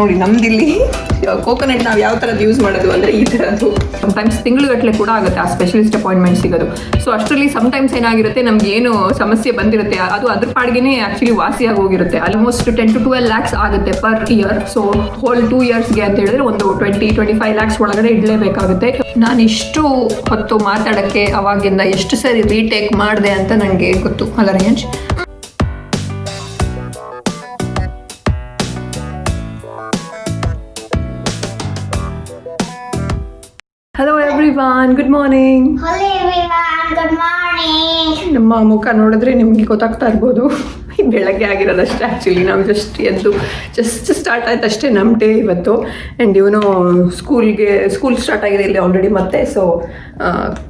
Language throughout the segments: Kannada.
ನೋಡಿ ನಮ್ದಿಲ್ಲಿ ಕೋಕೋನಟ್ ನಾವು ಯಾವ ಥರದ್ದು ಯೂಸ್ ಮಾಡೋದು ಅಂದರೆ ಈ ಥರದ್ದು ಸಮಟೈಮ್ಸ್ ತಿಂಗಳುಗಟ್ಟಲೆ ಕೂಡ ಆಗುತ್ತೆ ಆ ಸ್ಪೆಷಲಿಸ್ಟ್ ಅಪಾಯಿಂಟ್ಮೆಂಟ್ ಸಿಗೋದು. ಸೊ ಅಷ್ಟರಲ್ಲಿ ಸಮಟೈಮ್ಸ್ ಏನಾಗಿರುತ್ತೆ, ನಮ್ಗೆ ಏನು ಸಮಸ್ಯೆ ಬಂದಿರುತ್ತೆ ಅದು ಅದ್ರ ಪಾಡಿಗೆ ಆ್ಯಕ್ಚುಲಿ ವಾಸಿಯಾಗಿ ಹೋಗಿರುತ್ತೆ. ಆಲ್ಮೋಸ್ಟ್ 10 to 12 lakhs ಆಗುತ್ತೆ ಪರ್ ಇಯರ್. ಸೊ ಹೋಲ್ 2 yearsಗೆ ಅಂತ ಹೇಳಿದ್ರೆ ಒಂದು 20-25 lakhs ಒಳಗಡೆ ಇಡಲೇಬೇಕಾಗುತ್ತೆ. ನಾನು ಇಷ್ಟು ಹೊತ್ತು ಮಾತಾಡೋಕ್ಕೆ ಅವಾಗಿಂದ ಎಷ್ಟು ಸರಿ ರೀಟೇಕ್ ಮಾಡಿದೆ ಅಂತ ನನಗೆ ಗೊತ್ತು ಅಲ್ಲ range. Hello everyone, good morning. Hello everyone, good morning. ನಮ್ಮ ಮುಖ ನೋಡಿದ್ರೆ ನಿಮಗೆ ಗೊತ್ತಾಗ್ತಾ ಇರ್ಬೋದು ಬೆಳಗ್ಗೆ ಆಗಿರೋದಷ್ಟೇ. ಆ್ಯಕ್ಚುಲಿ ನಾವು ಜಸ್ಟ್ ಸ್ಟಾರ್ಟ್ ಆಯ್ತು ಅಷ್ಟೇ ನಮ್ಮ ಡೇ ಇವತ್ತು. ಆ್ಯಂಡ್ ಇವನು ಸ್ಕೂಲ್ ಸ್ಟಾರ್ಟ್ ಆಗಿದೆ ಇಲ್ಲಿ ಆಲ್ರೆಡಿ ಮತ್ತೆ. ಸೊ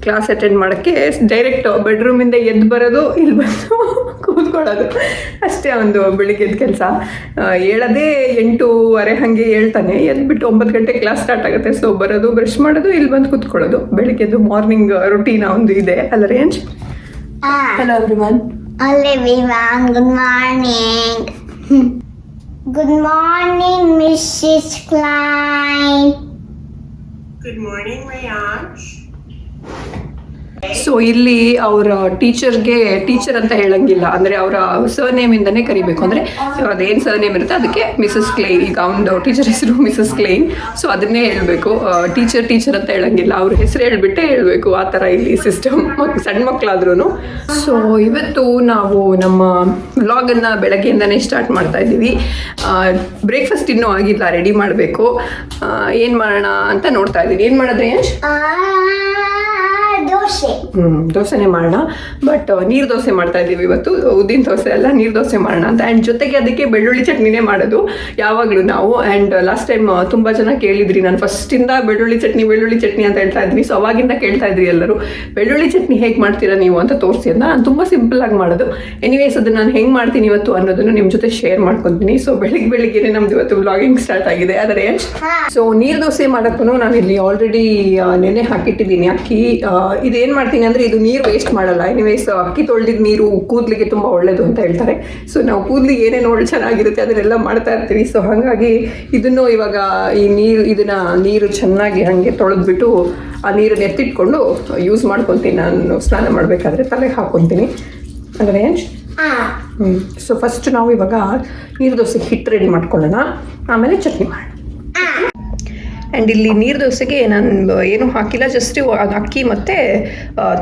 ಕ್ಲಾಸ್ ಅಟೆಂಡ್ ಮಾಡೋಕ್ಕೆ ಡೈರೆಕ್ಟ್ ಬೆಡ್ರೂಮಿಂದ ಎದ್ದು ಬರೋದು, ಇಲ್ಲಿ ಬಂದು ಕೂತ್ಕೊಳ್ಳೋದು ಅಷ್ಟೇ ಒಂದು ಬೆಳಿಗ್ಗೆದ ಕೆಲಸ. ಹೇಳೋದೇ 8:30 ಹಾಗೆ ಹೇಳ್ತಾನೆ, ಎದ್ಬಿಟ್ಟು 9 ಗಂಟೆ ಕ್ಲಾಸ್ ಸ್ಟಾರ್ಟ್ ಆಗುತ್ತೆ. ಸೊ ಬರೋದು, ಬ್ರಷ್ ಮಾಡೋದು, ಇಲ್ಲಿ ಬಂದು ಕೂತ್ಕೊಳ್ಳೋದು. ಬೆಳಿಗ್ಗೆದು ಮಾರ್ನಿಂಗ್ ರುಟೀನ್ ಒಂದು ಇದೆ ಅಲ್ಲ range. Hello everyone. Hello everyone, good morning. Good morning, Mrs. Klein. Good morning, Rayansh. So ಇಲ್ಲಿ ಅವರ ಟೀಚರ್ ಅಂತ ಹೇಳಂಗಿಲ್ಲ, ಅಂದರೆ ಅವರ ಸರ್ನೇಮಿಂದನೇ ಕರಿಬೇಕು. ಅಂದರೆ ಅದೇನು ಸರ್ನೇಮ್ ಇರುತ್ತೆ ಅದಕ್ಕೆ ಮಿಸಸ್ ಕ್ಲೈನ್. ಈಗ ಅವನದು ಟೀಚರ್ ಹೆಸರು ಮಿಸಸ್ ಕ್ಲೈನ್. ಸೊ ಅದನ್ನೇ ಹೇಳಬೇಕು, ಟೀಚರ್ ಅಂತ ಹೇಳಂಗಿಲ್ಲ, ಅವ್ರ ಹೆಸರು ಹೇಳ್ಬಿಟ್ಟೆ ಹೇಳಬೇಕು. ಆ ಥರ ಇಲ್ಲಿ ಸಿಸ್ಟಮ್, ಸಣ್ಣ ಮಕ್ಕಳಾದ್ರೂ. ಸೊ ಇವತ್ತು ನಾವು ನಮ್ಮ ವ್ಲಾಗನ್ನು ಬೆಳಗ್ಗೆಯಿಂದನೇ ಸ್ಟಾರ್ಟ್ ಮಾಡ್ತಾ ಇದ್ದೀವಿ. ಬ್ರೇಕ್ಫಾಸ್ಟ್ ಇನ್ನೂ ಆಗಿಲ್ಲ, ರೆಡಿ ಮಾಡಬೇಕು. ಏನು ಮಾಡೋಣ ಅಂತ ನೋಡ್ತಾ ಇದ್ದೀನಿ. ಏನು ಮಾಡಿದ್ರೆ ಯಶ್? ದೋಸೆನೇ ಮಾಡೋಣ. ಬಟ್ ನೀರು ದೋಸೆ ಮಾಡ್ತಾ ಇದ್ದೀವಿ ಇವತ್ತು, ಉದ್ದಿನ ದೋಸೆ ಅಲ್ಲ, ನೀರು ದೋಸೆ ಮಾಡೋಣ ಅಂತ. ಆ್ಯಂಡ್ ಜೊತೆಗೆ ಅದಕ್ಕೆ ಬೆಳ್ಳುಳ್ಳಿ ಚಟ್ನಿನೇ ಮಾಡೋದು ಯಾವಾಗಲೂ ನಾವು. ಆ್ಯಂಡ್ ಲಾಸ್ಟ್ ಟೈಮ್ ತುಂಬ ಜನ ಕೇಳಿದ್ರಿ, ನಾನು ಫಸ್ಟಿಂದ ಬೆಳ್ಳುಳ್ಳಿ ಚಟ್ನಿ ಅಂತ ಹೇಳ್ತಾ ಇದ್ವಿ. ಸೊ ಅವಾಗಿಂದ ಕೇಳ್ತಾ ಇದ್ರಿ ಎಲ್ಲರೂ, ಬೆಳ್ಳುಳ್ಳಿ ಚಟ್ನಿ ಹೇಗೆ ಮಾಡ್ತೀರಾ ನೀವು ಅಂತ ತೋರಿಸಿ ಅಂತ. ನಾನು ತುಂಬ ಸಿಂಪಲ್ಲಾಗಿ ಮಾಡೋದು. ಎನಿವೇಸ್ ಅದನ್ನು ನಾನು ಹೆಂಗೆ ಮಾಡ್ತೀನಿ ಇವತ್ತು ಅನ್ನೋದನ್ನು ನಿಮ್ಮ ಜೊತೆ ಶೇರ್ ಮಾಡ್ಕೊತೀನಿ. ಸೊ ಬೆಳಿಗ್ಗೆ ನಮ್ದು ಇವತ್ತು ವ್ಲಾಗಿಂಗ್ ಸ್ಟಾರ್ಟ್ ಆಗಿದೆ. ಆದರೆ ಸೊ ನೀರು ದೋಸೆ ಮಾಡೋಕ್ಕೂ ನಾನು ಇಲ್ಲಿ ಆಲ್ರೆಡಿ ನೆನೆ ಹಾಕಿಟ್ಟಿದ್ದೀನಿ ಅಕ್ಕಿ. ಇದೇನು ಮಾಡ್ತೀನಿ ಅಂದರೆ, ಇದು ನೀರು ವೇಸ್ಟ್ ಮಾಡಲ್ಲ. ಎನಿವೇಸ್ ಅಕ್ಕಿ ತೊಳೆದಿದ್ದ ನೀರು ಕೂದಲಿಗೆ ತುಂಬ ಒಳ್ಳೆಯದು ಅಂತ ಹೇಳ್ತಾರೆ. ಸೊ ನಾವು ಕೂದಲಿಗೆ ಏನೇನು ಒಳ್ಳೆ ಚೆನ್ನಾಗಿರುತ್ತೆ ಅದನ್ನೆಲ್ಲ ಮಾಡ್ತಾ ಇರ್ತೀವಿ. ಸೊ ಹಾಗಾಗಿ ಇದನ್ನು ಇವಾಗ ಈ ನೀರು ಚೆನ್ನಾಗಿ ಹಾಗೆ ತೊಳೆದ್ಬಿಟ್ಟು ಆ ನೀರನ್ನು ಎತ್ತಿಟ್ಕೊಂಡು ಯೂಸ್ ಮಾಡ್ಕೊತೀನಿ. ನಾನು ಸ್ನಾನ ಮಾಡಬೇಕಾದ್ರೆ ತಲೆಗೆ ಹಾಕ್ಕೊತೀನಿ ಅಂದರೆ. ಸೊ ಫಸ್ಟ್ ನಾವು ಇವಾಗ ನೀರು ದೋಸೆ ಹಿಟ್ಟು ರೆಡಿ ಮಾಡ್ಕೊಳ್ಳೋಣ, ಆಮೇಲೆ ಚಟ್ನಿ ಮಾಡೋಣ. ಆ್ಯಂಡ್ ಇಲ್ಲಿ ನೀರು ದೋಸೆಗೆ ನಾನು ಏನೂ ಹಾಕಿಲ್ಲ, ಜಸ್ಟ್ ಅಕ್ಕಿ ಮತ್ತು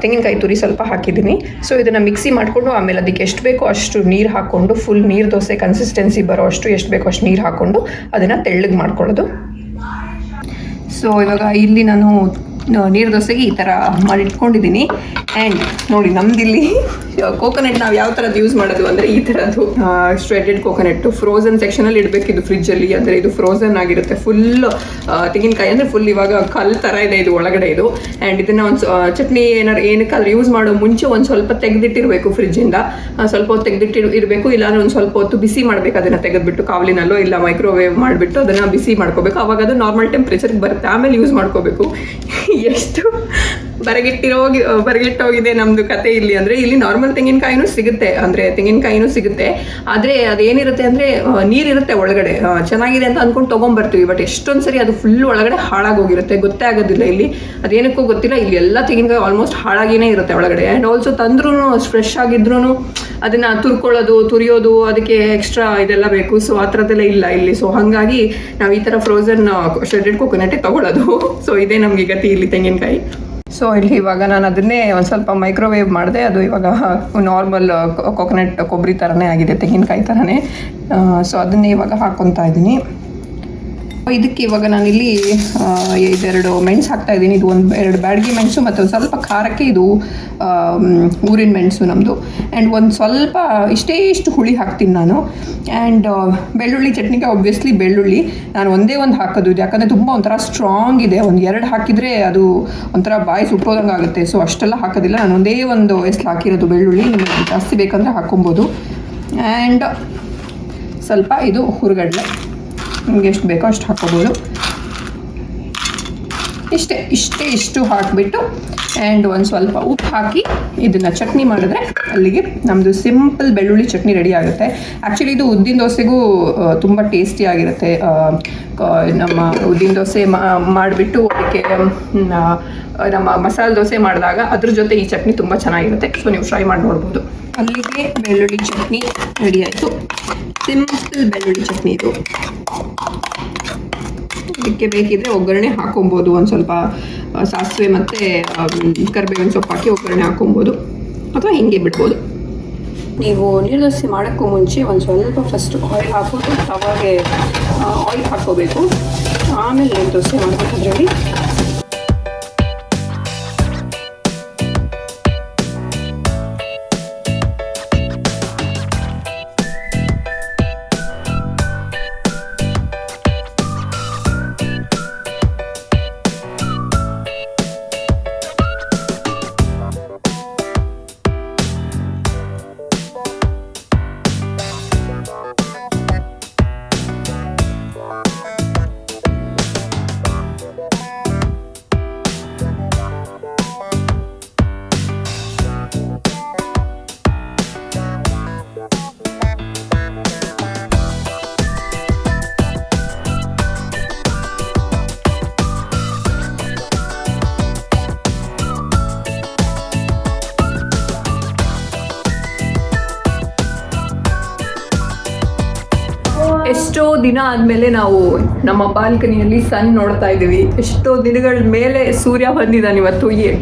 ತೆಂಗಿನಕಾಯಿ ತುರಿ ಸ್ವಲ್ಪ ಹಾಕಿದ್ದೀನಿ. ಸೊ ಇದನ್ನು ಮಿಕ್ಸಿ ಮಾಡಿಕೊಂಡು ಆಮೇಲೆ ಅದಕ್ಕೆ ಎಷ್ಟು ಬೇಕೋ ಅಷ್ಟು ನೀರು ಹಾಕ್ಕೊಂಡು, ಫುಲ್ ನೀರು ದೋಸೆ ಕನ್ಸಿಸ್ಟೆನ್ಸಿ ಬರೋ ಅಷ್ಟು ಎಷ್ಟು ಬೇಕೋ ಅಷ್ಟು ನೀರು ಹಾಕ್ಕೊಂಡು ಅದನ್ನು ತೆಳ್ಳಗೆ ಮಾಡ್ಕೊಳ್ಳೋದು. ಸೊ ಇವಾಗ ಇಲ್ಲಿ ನಾನು ನೀರು ದೋಸೆಗೆ ಈ ಥರ ಮಾಡಿಟ್ಕೊಂಡಿದ್ದೀನಿ. ಆ್ಯಂಡ್ ನೋಡಿ ನಮ್ದಿಲ್ಲಿ ಕೋಕೋನಟ್ ನಾವು ಯಾವ ಥರದ್ದು ಯೂಸ್ ಮಾಡೋದು ಅಂದರೆ ಈ ಥರದ್ದು ಸ್ಟ್ರೆಟೆಡ್ ಕೋಕೋನಟ್ಟು. ಫ್ರೋಝನ್ ಸೆಕ್ಷನಲ್ಲಿ ಇಡಬೇಕಿದ್ದು ಫ್ರಿಜ್ಜಲ್ಲಿ, ಅಂದರೆ ಇದು ಫ್ರೋಝನ್ ಆಗಿರುತ್ತೆ ಫುಲ್. ತೆಂಗಿನಕಾಯಿ ಅಂದರೆ ಫುಲ್ ಇವಾಗ ಕಲ್ಲು ಥರ ಇದೆ ಇದು ಒಳಗಡೆ ಇದು. ಆ್ಯಂಡ್ ಇದನ್ನು ಒಂದು ಚಟ್ನಿ ಏನಕ್ಕಾದ್ರೂ ಯೂಸ್ ಮಾಡೋ ಮುಂಚೆ ಒಂದು ಸ್ವಲ್ಪ ತೆಗೆದಿಟ್ಟಿರಬೇಕು ಫ್ರಿಜ್ಜಿಂದ. ಸ್ವಲ್ಪ ಹೊತ್ತು ಇರಬೇಕು, ಇಲ್ಲಾಂದ್ರೆ ಒಂದು ಸ್ವಲ್ಪ ಹೊತ್ತು ಬಿಸಿ ಮಾಡಬೇಕು. ಅದನ್ನು ತೆಗೆದುಬಿಟ್ಟು ಕಾವಲಿನಲ್ಲೋ ಇಲ್ಲ ಮೈಕ್ರೋವೇವ್ ಮಾಡಿಬಿಟ್ಟು ಅದನ್ನು ಬಿಸಿ ಮಾಡ್ಕೋಬೇಕು. ಆವಾಗ ಅದು ನಾರ್ಮಲ್ ಟೆಂಪ್ರೇಚರ್ಗೆ ಬರುತ್ತೆ, ಆಮೇಲೆ ಯೂಸ್ ಮಾಡ್ಕೋಬೇಕು. ಎಷ್ಟು ಬರಗಿಟ್ಟೋಗಿದೆ ನಮ್ಮದು ಕತೆ ಇಲ್ಲಿ. ಅಂದರೆ ಇಲ್ಲಿ ನಾರ್ಮಲ್ ತೆಂಗಿನಕಾಯಿನೂ ಸಿಗುತ್ತೆ, ಆದರೆ ಅದೇನಿರುತ್ತೆ ಅಂದರೆ ನೀರಿರುತ್ತೆ ಒಳಗಡೆ. ಚೆನ್ನಾಗಿದೆ ಅಂತ ಅಂದ್ಕೊಂಡು ತೊಗೊಂಬರ್ತೀವಿ, ಬಟ್ ಎಷ್ಟೊಂದು ಸರಿ ಅದು ಫುಲ್ ಒಳಗಡೆ ಹಾಳಾಗೋಗಿರುತ್ತೆ, ಗೊತ್ತೇ ಆಗೋದಿಲ್ಲ. ಇಲ್ಲಿ ಅದೇನಕ್ಕೂ ಗೊತ್ತಿಲ್ಲ, ಇಲ್ಲಿ ಎಲ್ಲ ತೆಂಗಿನಕಾಯಿ ಆಲ್ಮೋಸ್ಟ್ ಹಾಳಾಗಿಯೇ ಇರುತ್ತೆ ಒಳಗಡೆ. ಆ್ಯಂಡ್ ಆಲ್ಸೋ ತಂದ್ರೂ ಫ್ರೆಶ್ ಆಗಿದ್ರೂ ಅದನ್ನು ತುರಿಯೋದು ಅದಕ್ಕೆ ಎಕ್ಸ್ಟ್ರಾ ಇದೆಲ್ಲ ಬೇಕು. ಸೊ ಆ ಥರದ್ದೆಲ್ಲ ಇಲ್ಲ ಇಲ್ಲಿ. ಸೊ ಹಾಗಾಗಿ ನಾವು ಈ ಥರ ಫ್ರೋಝನ್ ಶ್ರೆಡೆಡ್ ಕೋಕೋನಟ್ಟೇ ತೊಗೊಳ್ಳೋದು. ಸೊ ಇದೇ ನಮಗೆ ಗತಿ ಇಲ್ಲಿ ತೆಂಗಿನಕಾಯಿ. ಸೊ ಇಲ್ಲಿ ಇವಾಗ ನಾನು ಅದನ್ನೇ ಒಂದು ಸ್ವಲ್ಪ ಮೈಕ್ರೋವೇವ್ ಮಾಡಿದೆ. ಅದು ಇವಾಗ ನಾರ್ಮಲ್ ಕೋಕೋನಟ್ ಕೊಬ್ಬರಿ ಥರನೇ ಆಗಿದೆ, ತೆಂಗಿನಕಾಯಿ ಥರನೇ. ಸೊ ಅದನ್ನೇ ಇವಾಗ ಹಾಕ್ಕೊತಾ ಇದ್ದೀನಿ. ಇದಕ್ಕೆ ಇವಾಗ ನಾನಿಲ್ಲಿ 2 ಮೆಣಸು ಹಾಕ್ತಾಯಿದ್ದೀನಿ. ಇದು 2 ಬ್ಯಾಡಗಿ ಮೆಣಸು ಮತ್ತು ಒಂದು ಸ್ವಲ್ಪ ಖಾರಕ್ಕೆ ಇದು ಊರಿನ ಮೆಣಸು ನಮ್ಮದು. ಆ್ಯಂಡ್ ಒಂದು ಸ್ವಲ್ಪ ಇಷ್ಟು ಹುಳಿ ಹಾಕ್ತೀನಿ ನಾನು. ಆ್ಯಂಡ್ ಬೆಳ್ಳುಳ್ಳಿ ಚಟ್ನಿಗೆ ಆಬ್ವಿಯಸ್ಲಿ ಬೆಳ್ಳುಳ್ಳಿ ನಾನು ಒಂದೇ ಒಂದು ಹಾಕೋದು ಇದು, ಯಾಕಂದರೆ ತುಂಬ ಒಂಥರ ಸ್ಟ್ರಾಂಗ್ ಇದೆ. 2 ಹಾಕಿದರೆ ಅದು ಒಂಥರ ಬಾಯಿ ಸುಟ್ಟೋದಂಗೆ ಆಗುತ್ತೆ. ಸೊ ಅಷ್ಟೆಲ್ಲ ಹಾಕೋದಿಲ್ಲ, ನಾನು ಒಂದೇ ಒಂದು ಎಸ್ಲು ಹಾಕಿರೋದು ಬೆಳ್ಳುಳ್ಳಿ. ನಿಮಗೆ ಜಾಸ್ತಿ ಬೇಕಂದರೆ ಹಾಕ್ಕೊಬೋದು. ಆ್ಯಂಡ್ ಸ್ವಲ್ಪ ಇದು ಹುರುಗಡ್ಲೆ, ನಿಮಗೆ ಎಷ್ಟು ಬೇಕೋ ಅಷ್ಟು ಹಾಕ್ಕೋಬೋದು. ಇಷ್ಟು ಹಾಕಿಬಿಟ್ಟು ಆ್ಯಂಡ್ ಒಂದು ಸ್ವಲ್ಪ ಉಪ್ಪು ಹಾಕಿ ಇದನ್ನು ಚಟ್ನಿ ಮಾಡಿದ್ರೆ ಅಲ್ಲಿಗೆ ನಮ್ಮದು ಸಿಂಪಲ್ ಬೆಳ್ಳುಳ್ಳಿ ಚಟ್ನಿ ರೆಡಿ ಆಗುತ್ತೆ. ಆ್ಯಕ್ಚುಲಿ ಇದು ಉದ್ದಿನ ದೋಸೆಗೂ ತುಂಬ ಟೇಸ್ಟಿಯಾಗಿರುತ್ತೆ. ನಮ್ಮ ಉದ್ದಿನ ದೋಸೆ ಮಾಡಿಬಿಟ್ಟು ಅದಕ್ಕೆ ನಮ್ಮ ಮಸಾಲೆ ದೋಸೆ ಮಾಡಿದಾಗ ಅದ್ರ ಜೊತೆ ಈ ಚಟ್ನಿ ತುಂಬ ಚೆನ್ನಾಗಿರುತ್ತೆ. ಸೊ ನೀವು ಟ್ರೈ ಮಾಡಿ ನೋಡ್ಬೋದು. ಅಲ್ಲಿಗೆ ಬೆಳ್ಳುಳ್ಳಿ ಚಟ್ನಿ ರೆಡಿ ಆಯಿತು. ಸಿಂಪಲ್ ಬೆಳ್ಳುಳ್ಳಿ ಚಟ್ನಿ ಇದು. ಇದಕ್ಕೆ ಬೇಕಿದ್ರೆ ಒಗ್ಗರಣೆ ಹಾಕೊಬೋದು. ಒಂದು ಸ್ವಲ್ಪ ಸಾಸಿವೆ ಮತ್ತು ಕರಿಬೇವಿನ ಸೊಪ್ಪು ಹಾಕಿ ಒಗ್ಗರಣೆ ಹಾಕೊಬೋದು ಅಥವಾ ಹಿಂಗೆ ಬಿಡ್ಬೋದು. ನೀವು ನೀರು ದೋಸೆ ಮಾಡೋಕ್ಕೂ ಮುಂಚೆ ಒಂದು ಸ್ವಲ್ಪ ಫಸ್ಟ್ ಆಯಿಲ್ ಹಾಕ್ಬಿಟ್ಟು ತವಾಗೆ ಆಯಿಲ್ ಹಾಕ್ಕೋಬೇಕು. ಆಮೇಲೆ ನೀರು ದೋಸೆ ಮಾಡಬೇಕಾದ್ರಲ್ಲಿ ಎಷ್ಟೋ ದಿನ ಆದಮೇಲೆ ನಾವು ನಮ್ಮ ಬಾಲ್ಕನಿಯಲ್ಲಿ ಸನ್ ನೋಡ್ತಾ ಇದ್ದೀವಿ. ಎಷ್ಟೋ ದಿನಗಳ ಮೇಲೆ ಸೂರ್ಯ ಬಂದಿದ್ದಾನೆ ಇವತ್ತು.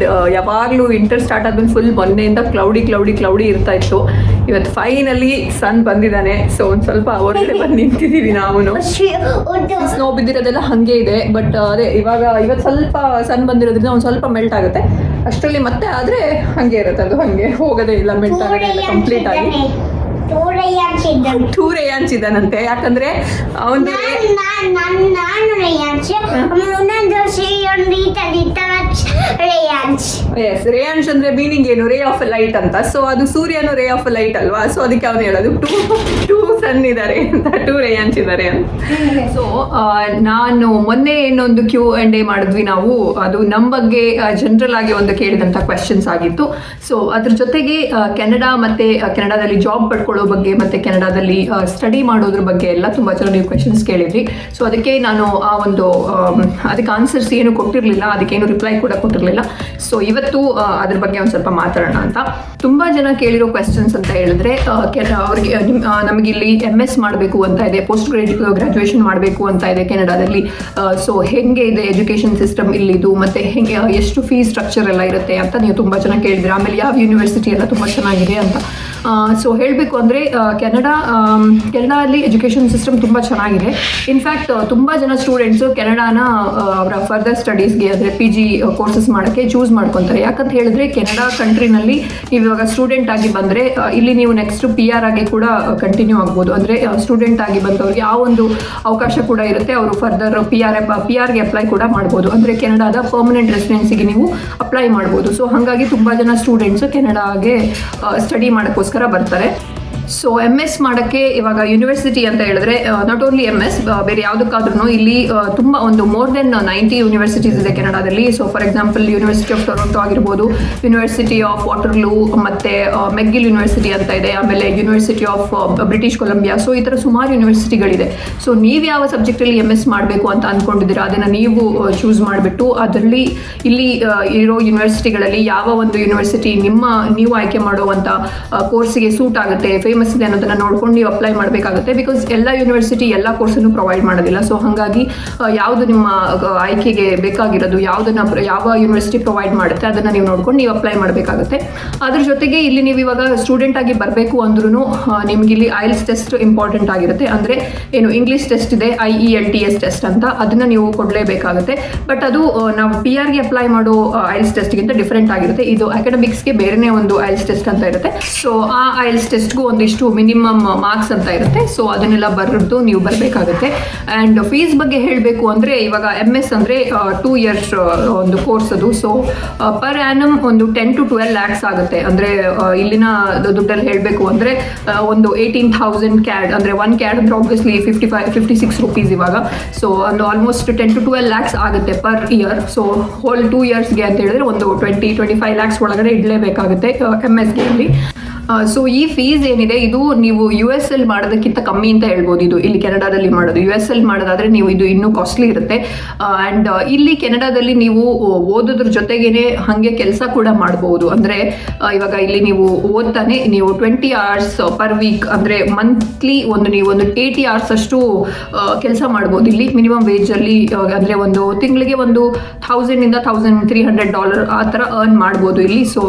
ಯಾವಾಗಲೂ ವಿಂಟರ್ ಸ್ಟಾರ್ಟ್ ಆದ್ಮೇಲೆ ಫುಲ್ ಮೊನ್ನೆಯಿಂದ ಕ್ಲೌಡಿ ಇರ್ತಾ ಇತ್ತು. ಇವತ್ತು ಫೈನಲಿ ಸನ್ ಬಂದಿದ್ದಾನೆ. ಸೊ ಒಂದು ಸ್ವಲ್ಪ ಹೊರಗಡೆ ಬಂದು ನಿಂತಿದ್ದೀವಿ ನಾವು. ಸ್ನೋ ಬಿದ್ದಿರೋದೆಲ್ಲ ಹಾಗೆ ಇದೆ. ಬಟ್ ಅದೇ ಇವತ್ತು ಸ್ವಲ್ಪ ಸನ್ ಬಂದಿರೋದ್ರಿಂದ ಒಂದು ಸ್ವಲ್ಪ ಮೆಲ್ಟ್ ಆಗುತ್ತೆ. ಅಷ್ಟರಲ್ಲಿ ಮತ್ತೆ ಆದರೆ ಹಾಗೆ ಇರುತ್ತೆ. ಅದು ಹಾಗೆ ಹೋಗೋದೇ ಇಲ್ಲ, ಮೆಲ್ಟ್ ಆಗೋದೇ ಇಲ್ಲ ಕಂಪ್ಲೀಟ್ ಆಗಿ. ಟೂ ರೇಯಾನ್ಸ್ ಇದ್ದಾನಂತೆ. ಯಾಕಂದ್ರೆ ಅವನು ರೇಯಾನ್ಸ್ ಅಂದ್ರೆ ಮೀನಿಂಗ್ ಏನು? ರೇ ಆಫ್ ಲೈಟ್ ಅಂತ. ಸೊ ಅದು ಸೂರ್ಯನು ರೇ ಆಫ್ ಲೈಟ್ ಅಲ್ವಾ? ಸೊ ಅದಕ್ಕೆ ಅವನು ಹೇಳೋದು ಟೂ ಸನ್ ಇದ್ದಾರೆ ಅಂತ, ಟೂ ರೇಯಾನ್ಸ್ ಇದ್ದಾರೆ ಅಂತ. ಸೊ ನಾನು ಮೊನ್ನೆ ಏನೊಂದು Q&A ಮಾಡಿದ್ವಿ ನಾವು. ಅದು ನಮ್ಮ ಬಗ್ಗೆ ಜನರಲ್ ಆಗಿ ಒಂದು ಕೇಳಿದಂಥ ಕ್ವೆಶನ್ಸ್ ಆಗಿತ್ತು. ಸೊ ಅದ್ರ ಜೊತೆಗೆ ಕೆನಡಾ ಮತ್ತೆ ಕೆನಡಾದಲ್ಲಿ ಜಾಬ್ ಪಡ್ಕೊಳ್ಳೋ ಬಗ್ಗೆ ಮತ್ತೆ ಕೆನಡಾದಲ್ಲಿ ಸ್ಟಡಿ ಮಾಡೋದ್ರ ಬಗ್ಗೆ ಎಲ್ಲ ತುಂಬ ಜನ ನೀವು ಕ್ವೆಶನ್ಸ್ ಕೇಳಿದ್ರಿ. ಸೊ ಅದಕ್ಕೆ ನಾನು ಅದಕ್ಕೆ ಆನ್ಸರ್ಸ್ ಏನು ಕೊಟ್ಟಿರಲಿಲ್ಲ, ಅದಕ್ಕೇನು ರಿಪ್ಲೈ ಕೂಡ ಕೊಟ್ಟಿರಲಿಲ್ಲ. ಸೊ ಇವತ್ತು ಅದ್ರ ಬಗ್ಗೆ ಒಂದು ಸ್ವಲ್ಪ ಮಾತಾಡೋಣ ಅಂತ. ತುಂಬ ಜನ ಕೇಳಿರೋ ಕ್ವೆಶನ್ಸ್ ಅಂತ ಹೇಳಿದ್ರೆ ಅವ್ರಿಗೆ ನಮಗಿಲ್ಲಿ MS ಮಾಡಬೇಕು ಅಂತ ಇದೆ, ಪೋಸ್ಟ್ ಗ್ರಾಜುಯೇಷನ್ ಮಾಡಬೇಕು ಅಂತ ಇದೆ ಕೆನಡಾದಲ್ಲಿ. ಸೊ ಹೆಂಗೆ ಇದೆ ಎಜುಕೇಷನ್ ಸಿಸ್ಟಮ್ ಇಲ್ಲಿದು, ಮತ್ತು ಹೆಂಗೆ ಎಷ್ಟು ಫೀಸ್ ಸ್ಟ್ರಕ್ಚರ್ ಎಲ್ಲ ಇರುತ್ತೆ ಅಂತ ನೀವು ತುಂಬ ಜನ ಕೇಳಿದ್ರಿ. ಆಮೇಲೆ ಯಾವ ಯೂನಿವರ್ಸಿಟಿ ಎಲ್ಲ ತುಂಬ ಚೆನ್ನಾಗಿದೆ ಅಂತ. ಸೊ ಹೇಳಬೇಕು ಅಂದರೆ ಕೆನಡಾದಲ್ಲಿ ಎಜುಕೇಷನ್ ಸಿಸ್ಟಮ್ ತುಂಬ ಚೆನ್ನಾಗಿದೆ. ಇನ್ಫ್ಯಾಕ್ಟ್ ತುಂಬ ಜನ ಸ್ಟೂಡೆಂಟ್ಸು ಕೆನಡಾನ ಅವರ ಫರ್ದರ್ ಸ್ಟಡೀಸ್ಗೆ ಅಂದರೆ PG ಕೋರ್ಸಸ್ ಮಾಡೋಕ್ಕೆ ಚೂಸ್ ಮಾಡ್ಕೊತಾರೆ. ಯಾಕಂತ ಹೇಳಿದ್ರೆ ಕೆನಡಾ ಕಂಟ್ರಿನಲ್ಲಿ ನೀವು ಇವಾಗ ಸ್ಟೂಡೆಂಟ್ ಆಗಿ ಬಂದರೆ ಇಲ್ಲಿ ನೀವು ನೆಕ್ಸ್ಟ್ PR ಆಗಿ ಕೂಡ ಕಂಟಿನ್ಯೂ ಆಗ್ಬೋದು. ಅಂದರೆ ಸ್ಟೂಡೆಂಟ್ ಆಗಿ ಬಂದವ್ರಿಗೆ ಆ ಒಂದು ಅವಕಾಶ ಕೂಡ ಇರುತ್ತೆ. ಅವರು ಫರ್ದರ್ PRಗೆ ಅಪ್ಲೈ ಕೂಡ ಮಾಡ್ಬೋದು. ಅಂದರೆ ಕೆನಡಾದ ಪರ್ಮನೆಂಟ್ ರೆಸಿಡೆನ್ಸಿಗೆ ನೀವು ಅಪ್ಲೈ ಮಾಡ್ಬೋದು. ಸೊ ಹಾಗಾಗಿ ತುಂಬ ಜನ ಸ್ಟೂಡೆಂಟ್ಸು ಕೆನಡಾಗೆ ಸ್ಟಡಿ ಮಾಡೋಕ್ಕೋಸ್ಕರ ಬರ್ತಾರೆ. ಸೊ MS ಮಾಡೋಕ್ಕೆ ಇವಾಗ ಯೂನಿವರ್ಸಿಟಿ ಅಂತ ಹೇಳಿದ್ರೆ ನಾಟ್ ಓನ್ಲಿ MS, ಬೇರೆ ಯಾವುದಕ್ಕಾದ್ರೂ ಇಲ್ಲಿ ತುಂಬ ಒಂದು ಮೋರ್ ದೆನ್ 90 ಯೂನಿವರ್ಸಿಟೀಸ್ ಇದೆ ಕೆನಡಾದಲ್ಲಿ. So for example university of Toronto ಆಗಿರ್ಬೋದು, ಯೂನಿವರ್ಸಿಟಿ ಆಫ್ ವಾಟರ್ಲೂ, ಮತ್ತು ಮೆಕ್ಗಿಲ್ ಯೂನಿವರ್ಸಿಟಿ ಅಂತ ಇದೆ, ಆಮೇಲೆ university of British Columbia. So ಈ ಥರ ಸುಮಾರು ಯೂನಿವರ್ಸಿಟಿಗಳಿದೆ. ಸೊ ನೀವು ಯಾವ ಸಬ್ಜೆಕ್ಟಲ್ಲಿ MS ಮಾಡಬೇಕು ಅಂತ ಅಂದ್ಕೊಂಡಿದ್ದೀರಾ ಅದನ್ನು ನೀವು ಚೂಸ್ ಮಾಡಿಬಿಟ್ಟು ಅದರಲ್ಲಿ ಇಲ್ಲಿ ಇರೋ ಯೂನಿವರ್ಸಿಟಿಗಳಲ್ಲಿ ಯಾವ ಒಂದು ಯೂನಿವರ್ಸಿಟಿ ನೀವು ಆಯ್ಕೆ ಮಾಡುವಂಥ ಕೋರ್ಸಿಗೆ ಸೂಟ್ ಆಗುತ್ತೆ, ಫೇಮಸ್ ಇದೆ ಅನ್ನೋದನ್ನ ನೋಡ್ಕೊಂಡು ನೀವು ಅಪ್ಲೈ ಮಾಡಬೇಕಾಗುತ್ತೆ. ಬಿಕಾಸ್ ಎಲ್ಲ ಯೂನಿವರ್ಸಿಟಿ ಎಲ್ಲ ಕೋರ್ಸನ್ನು ಪ್ರೊವೈಡ್ ಮಾಡೋದಿಲ್ಲ. ಸೊ ಹಾಗಾಗಿ ಯಾವುದು ನಿಮ್ಮ ಆಯ್ಕೆಗೆ ಬೇಕಾಗಿರೋದು, ಯಾವ ಯೂನಿವರ್ಸಿಟಿ ಪ್ರೊವೈಡ್ ಮಾಡುತ್ತೆ ಅದನ್ನು ನೀವು ನೋಡ್ಕೊಂಡು ನೀವು ಅಪ್ಲೈ ಮಾಡಬೇಕಾಗುತ್ತೆ. ಅದ್ರ ಜೊತೆಗೆ ಇಲ್ಲಿ ನೀವು ಇವಾಗ ಸ್ಟೂಡೆಂಟ್ ಆಗಿ ಬರಬೇಕು ಅಂದ್ರೂ ನಿಮ್ಗೆ ಇಲ್ಲಿ IELTS ಟೆಸ್ಟ್ ಇಂಪಾರ್ಟೆಂಟ್ ಆಗಿರುತ್ತೆ. ಅಂದರೆ ಏನು ಇಂಗ್ಲೀಷ್ ಟೆಸ್ಟ್ ಇದೆ, IELTS ಟೆಸ್ಟ್ ಅಂತ, ಅದನ್ನು ನೀವು ಕೊಡಲೇಬೇಕಾಗುತ್ತೆ. ಬಟ್ ಅದು ನಾವು PRಗೆ ಅಪ್ಲೈ ಮಾಡೋ IELTS ಟೆಸ್ಟ್ಗಿಂತ ಡಿಫ್ರೆಂಟ್ ಆಗಿರುತ್ತೆ. ಇದು ಅಕಾಡೆಮಿಕ್ಸ್ಗೆ ಬೇರೆನೇ ಒಂದು IELTS ಟೆಸ್ಟ್ ಅಂತ ಇರುತ್ತೆ. ಸೊ ಆ IELTS ಟೆಸ್ಟ್ಗೂ ಒಂದು ಇಷ್ಟು ಮಿನಿಮಮ್ ಮಾರ್ಕ್ಸ್ ಅಂತ ಇರುತ್ತೆ. ಸೊ ಅದನ್ನೆಲ್ಲ ಬರೆದು ನೀವು ಬರಬೇಕಾಗುತ್ತೆ. ಆ್ಯಂಡ್ ಫೀಸ್ ಬಗ್ಗೆ ಹೇಳಬೇಕು ಅಂದರೆ ಇವಾಗ MS ಅಂದರೆ 2 years ಒಂದು ಕೋರ್ಸ್ ಅದು. ಸೊ ಪರ್ ಆ್ಯನಮ್ ಒಂದು 10 to 12 lakhs ಆಗುತ್ತೆ. ಅಂದರೆ ಇಲ್ಲಿನ ದುಡ್ಡಲ್ಲಿ ಹೇಳಬೇಕು ಅಂದರೆ ಒಂದು 18,000 CAD, ಅಂದರೆ 1 CAD ಅಂದರೆ ಆಬ್ವಿಯಸ್ಲಿ 56 rupees ಇವಾಗ. ಸೊ ಒಂದು ಆಲ್ಮೋಸ್ಟ್ 10 to 12 lakhs ಆಗುತ್ತೆ ಪರ್ ಇಯರ್. ಸೊ ಹೋಲ್ 2 yearsಗೆ ಅಂತ ಹೇಳಿದ್ರೆ ಒಂದು 20-25 lakhs ಒಳಗಡೆ ಇಡಲೇಬೇಕಾಗುತ್ತೆ MSಗೆ ಅಲ್ಲಿ. ಸೊ ಈ ಫೀಸ್ ಏನಿದೆ ಇದು ನೀವು US ಅಲ್ಲಿ ಮಾಡೋದಕ್ಕಿಂತ ಕಮ್ಮಿ ಅಂತ ಹೇಳ್ಬೋದು. ಇದು ಇಲ್ಲಿ ಕೆನಡಾದಲ್ಲಿ ಮಾಡೋದು, US ಅಲ್ಲಿ ಮಾಡೋದಾದ್ರೆ ನೀವು ಇದು ಇನ್ನೂ ಕಾಸ್ಟ್ಲಿ ಇರುತ್ತೆ. ಆ್ಯಂಡ್ ಇಲ್ಲಿ ಕೆನಡಾದಲ್ಲಿ ನೀವು ಓದೋದ್ರ ಜೊತೆಗೇನೆ ಹಾಗೆ ಕೆಲಸ ಕೂಡ ಮಾಡ್ಬೋದು. ಅಂದರೆ ಇವಾಗ ಇಲ್ಲಿ ನೀವು ಓದ್ತಾನೆ ನೀವು 20 hours per week ಅಂದರೆ ಮಂತ್ಲಿ ನೀವು ಒಂದು 80 hours ಅಷ್ಟು ಕೆಲಸ ಮಾಡ್ಬೋದು ಇಲ್ಲಿ ಮಿನಿಮಮ್ ವೇಜಲ್ಲಿ. ಅಂದರೆ ಒಂದು ತಿಂಗಳಿಗೆ ಒಂದು $1,000 to $1,300 ಆ ಥರ ಅರ್ನ್ ಮಾಡ್ಬೋದು ಇಲ್ಲಿ. ಸೊ